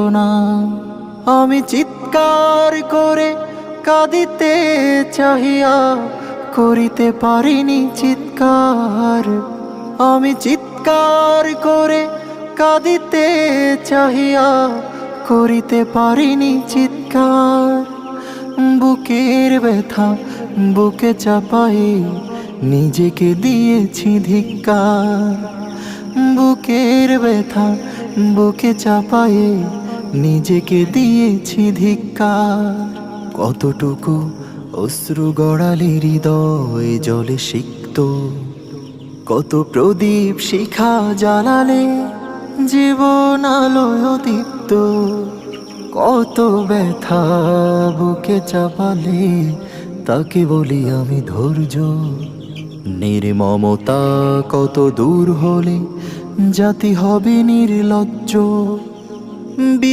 না। আমি চিৎকার করে কাঁদিতে চাহিয়া করিতে পারিনি চিৎকার। আমি চিৎকার করে কাঁদিতে চাহিয়া করিতে পারিনি চিৎকার। বুকের ব্যথা বুকে চাপায়ে নিজেকে দিয়েছি ধিক্কার। বুকের ব্যথা বুকে চাপায়ে নিজেকে দিয়েছি ধিক্কার। কতটুকু অশ্রু গড়ালে হৃদয় জলে সিক্ত, কত প্রদীপ শিখা জ্বালালে জীবন আলোয় দীপ্ত। কত ব্যথা বুকে চাপালে তাকে বলি আমি ধৈর্য। নির্মমতা কত দূর হলে জাতি হবে নির্লজ্জ।